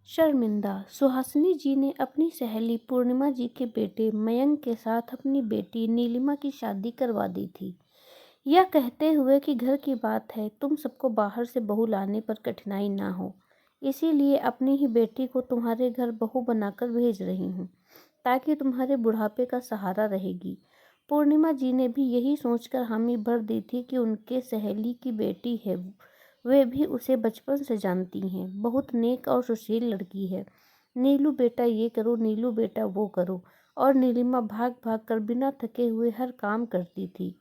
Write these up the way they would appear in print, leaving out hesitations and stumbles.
शर्मिंदा सुहासिनी जी ने अपनी सहेली पूर्णिमा जी के बेटे मयंक के साथ अपनी बेटी नीलिमा की शादी करवा दी थी। यह कहते हुए कि घर की बात है, तुम सबको बाहर से बहू लाने पर कठिनाई ना हो, इसीलिए अपनी ही बेटी को तुम्हारे घर बहू बनाकर भेज रही हूँ, ताकि तुम्हारे बुढ़ापे का सहारा रहेगी। पूर्णिमा जी ने भी यही सोचकर हामी भर दी थी कि उनके सहेली की बेटी है, वे भी उसे बचपन से जानती हैं, बहुत नेक और सुशील लड़की है। नीलू बेटा ये करो, नीलू बेटा वो करो, और नीलिमा भाग भाग कर बिना थके हुए हर काम करती थी।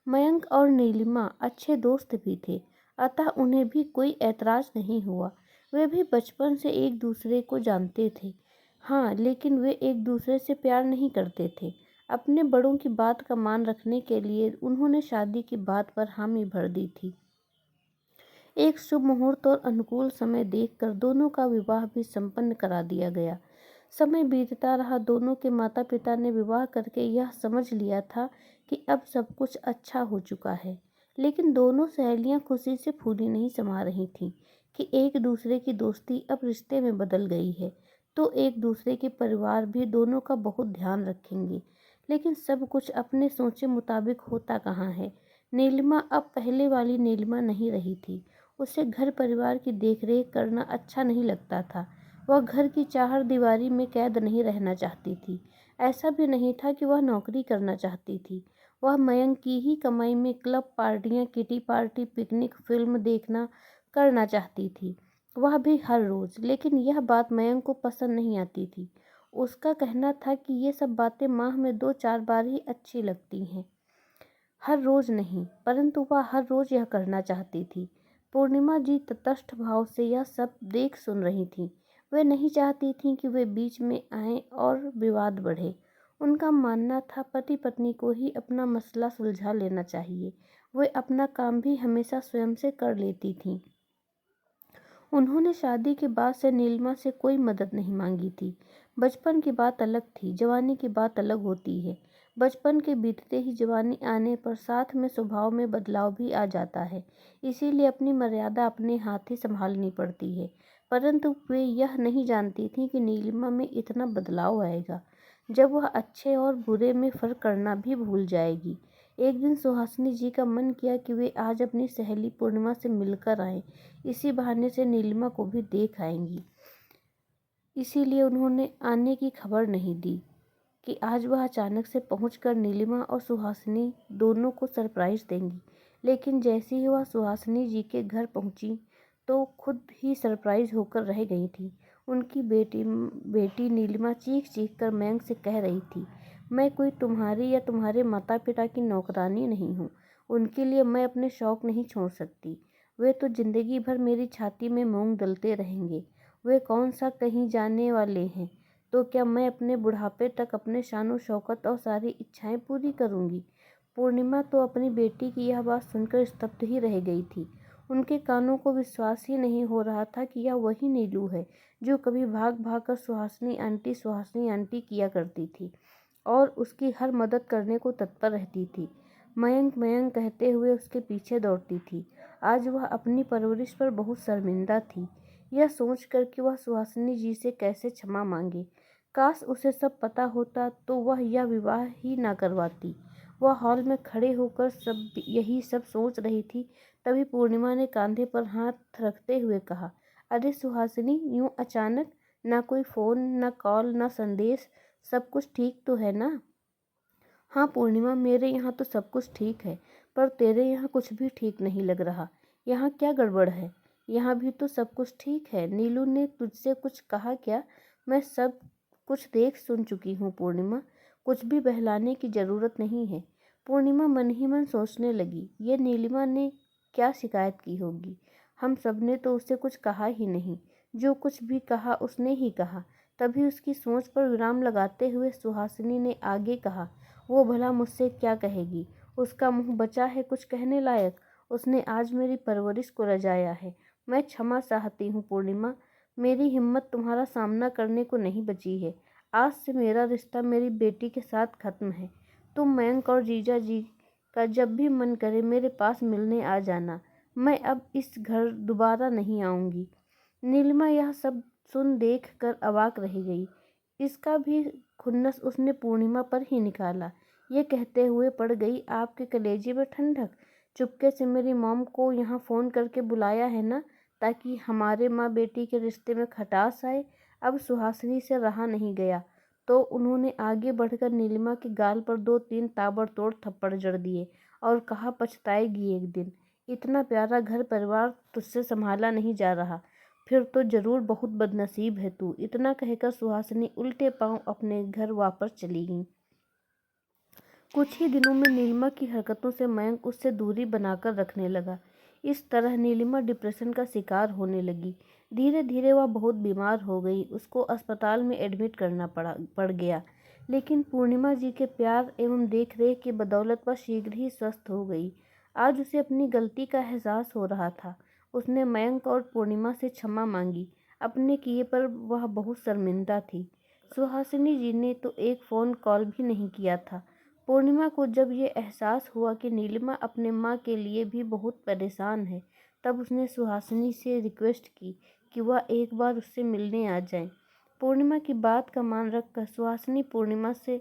मयंक और नीलिमा अच्छे दोस्त भी थे, अतः उन्हें भी कोई ऐतराज नहीं हुआ। वे भी बचपन से एक दूसरे को जानते थे। हाँ, लेकिन वे एक दूसरे से प्यार नहीं करते थे। अपने बड़ों की बात का मान रखने के लिए उन्होंने शादी की बात पर हामी भर दी थी। एक शुभ मुहूर्त और अनुकूल समय देखकर दोनों का विवाह भी संपन्न करा दिया गया। समय बीतता रहा, दोनों के माता पिता ने विवाह करके यह समझ लिया था कि अब सब कुछ अच्छा हो चुका है। लेकिन दोनों सहेलियां खुशी से फूली नहीं समा रही थीं कि एक दूसरे की दोस्ती अब रिश्ते में बदल गई है, तो एक दूसरे के परिवार भी दोनों का बहुत ध्यान रखेंगे। लेकिन सब कुछ अपने सोचे मुताबिक होता कहाँ है। नीलिमा अब पहले वाली नीलिमा नहीं रही थी। उसे घर परिवार की देखरेख करना अच्छा नहीं लगता था। वह घर की चारदीवारी में कैद नहीं रहना चाहती थी। ऐसा भी नहीं था कि वह नौकरी करना चाहती थी। वह मयंक की ही कमाई में क्लब पार्टियां, किटी पार्टी, पिकनिक, फिल्म देखना करना चाहती थी, वह भी हर रोज। लेकिन यह बात मयंक को पसंद नहीं आती थी। उसका कहना था कि ये सब बातें माह में 2-4 बार ही अच्छी लगती हैं, हर रोज नहीं। परंतु वह हर रोज यह करना चाहती थी। पूर्णिमा जी तटस्थ भाव से यह सब देख सुन रही थीं। वे नहीं चाहती थीं कि वे बीच में आएं और विवाद बढ़े। उनका मानना था पति पत्नी को ही अपना मसला सुलझा लेना चाहिए। वे अपना काम भी हमेशा स्वयं से कर लेती थीं। उन्होंने शादी के बाद से नीलिमा से कोई मदद नहीं मांगी थी। बचपन की बात अलग थी, जवानी की बात अलग होती है। बचपन के बीतते ही जवानी आने पर साथ में स्वभाव में बदलाव भी आ जाता है, इसीलिए अपनी मर्यादा अपने हाथ ही संभालनी पड़ती है। परंतु वे यह नहीं जानती थीं कि नीलिमा में इतना बदलाव आएगा, जब वह अच्छे और बुरे में फर्क करना भी भूल जाएगी। एक दिन सुहासिनी जी का मन किया कि वे आज अपनी सहेली पूर्णिमा से मिलकर आएं, इसी बहाने से नीलिमा को भी देख आएंगी। इसीलिए उन्होंने आने की खबर नहीं दी कि आज वह अचानक से पहुंचकर नीलिमा और सुहासिनी दोनों को सरप्राइज देंगी। लेकिन जैसे ही वह सुहासिनी जी के घर पहुंची तो खुद ही सरप्राइज होकर रह गई थी। उनकी बेटी नीलिमा चीख चीख कर मयंक से कह रही थी, मैं कोई तुम्हारी या तुम्हारे माता पिता की नौकरानी नहीं हूँ। उनके लिए मैं अपने शौक नहीं छोड़ सकती। वे तो जिंदगी भर मेरी छाती में मूंग दलते रहेंगे। वे कौन सा कहीं जाने वाले हैं, तो क्या मैं अपने बुढ़ापे तक अपने शानो शौकत और सारी इच्छाएं पूरी करूंगी। पूर्णिमा तो अपनी बेटी की यह बात सुनकर स्तब्ध ही रह गई थी। उनके कानों को विश्वास ही नहीं हो रहा था कि यह वही नीलू है जो कभी भाग भाग कर सुहासिनी आंटी किया करती थी और उसकी हर मदद करने को तत्पर रहती थी। मयंक मयंक कहते हुए उसके पीछे दौड़ती थी। आज वह अपनी परवरिश पर बहुत शर्मिंदा थी, यह सोचकर कि वह सुहासिनी जी से कैसे क्षमा मांगे। काश उसे सब पता होता तो वह यह विवाह ही ना करवाती। वह हॉल में खड़े होकर यही सब सोच रही थी, तभी पूर्णिमा ने कंधे पर हाथ रखते हुए कहा, अरे सुहासिनी, यूं अचानक? ना कोई फोन, ना कॉल, ना संदेश, सब कुछ ठीक तो है ना? हाँ पूर्णिमा, मेरे यहाँ तो सब कुछ ठीक है, पर तेरे यहाँ कुछ भी ठीक नहीं लग रहा। यहाँ क्या गड़बड़ है? यहाँ भी तो सब कुछ ठीक है। नीलू ने तुझसे कुछ कहा क्या? मैं सब कुछ देख सुन चुकी हूँ पूर्णिमा, कुछ भी बहलाने की जरूरत नहीं है। पूर्णिमा मन ही मन सोचने लगी, ये नीलिमा ने क्या शिकायत की होगी। हम सब ने तो उसे कुछ कहा ही नहीं, जो कुछ भी कहा उसने ही कहा। तभी उसकी सोच पर विराम लगाते हुए सुहासिनी ने आगे कहा, वो भला मुझसे क्या कहेगी? उसका मुंह बचा है कुछ कहने लायक? उसने आज मेरी परवरिश को रजाया है। मैं क्षमा चाहती हूँ पूर्णिमा, मेरी हिम्मत तुम्हारा सामना करने को नहीं बची है। आज से मेरा रिश्ता मेरी बेटी के साथ खत्म है। तुम मयंक और जीजा जी का जब भी मन करे मेरे पास मिलने आ जाना। मैं अब इस घर दोबारा नहीं आऊँगी। नीलिमा यह सब सुन देख कर अवाक रह गई। इसका भी खुन्नस उसने पूर्णिमा पर ही निकाला। ये कहते हुए पड़ गई, आपके कलेजे में ठंडक। चुपके से मेरी मॉम को यहाँ फ़ोन करके बुलाया है ना, ताकि हमारे माँ बेटी के रिश्ते में खटास आए। अब सुहासिनी से रहा नहीं गया तो उन्होंने आगे बढ़कर नीलिमा के गाल पर 2-3 ताबड़तोड़ थप्पड़ जड़ दिए और कहा, पछताएगी एक दिन। इतना प्यारा घर परिवार तुझसे संभाला नहीं जा रहा, फिर तो जरूर बहुत बदनसीब है तू। इतना कहकर सुहासिनी उल्टे पांव अपने घर वापस चली गई। कुछ ही दिनों में नीलिमा की हरकतों से मयंक उससे दूरी बनाकर रखने लगा। इस तरह नीलिमा डिप्रेशन का शिकार होने लगी। धीरे धीरे वह बहुत बीमार हो गई। उसको अस्पताल में एडमिट करना पड़ गया। लेकिन पूर्णिमा जी के प्यार एवं देखरेख की बदौलत वह शीघ्र ही स्वस्थ हो गई। आज उसे अपनी गलती का एहसास हो रहा था। उसने मयंक और पूर्णिमा से क्षमा मांगी। अपने किए पर वह बहुत शर्मिंदा थी। सुहासिनी जी ने तो एक फ़ोन कॉल भी नहीं किया था। पूर्णिमा को जब ये एहसास हुआ कि नीलिमा अपने माँ के लिए भी बहुत परेशान है, तब उसने सुहासिनी से रिक्वेस्ट की कि वह एक बार उससे मिलने आ जाए। पूर्णिमा की बात का मान रखकर सुहासिनी पूर्णिमा से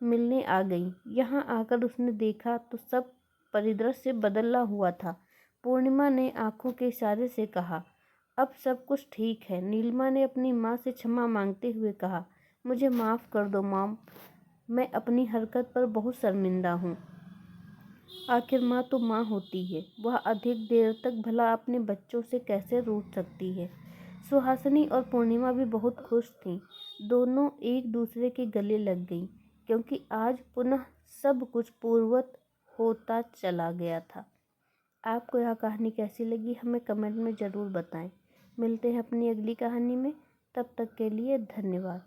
मिलने आ गई। यहाँ आकर उसने देखा तो सब परिदृश्य बदला हुआ था। पूर्णिमा ने आंखों के इशारे से कहा, अब सब कुछ ठीक है। नीलिमा ने अपनी माँ से क्षमा मांगते हुए कहा, मुझे माफ़ कर दो मॉम, मैं अपनी हरकत पर बहुत शर्मिंदा हूँ। आखिर माँ तो माँ होती है, वह अधिक देर तक भला अपने बच्चों से कैसे रूठ सकती है। सुहासिनी और पूर्णिमा भी बहुत खुश थीं। दोनों एक दूसरे के गले लग गईं, क्योंकि आज पुनः सब कुछ पूर्ववत होता चला गया था। आपको यह कहानी कैसी लगी हमें कमेंट में ज़रूर बताएं। मिलते हैं अपनी अगली कहानी में, तब तक के लिए धन्यवाद।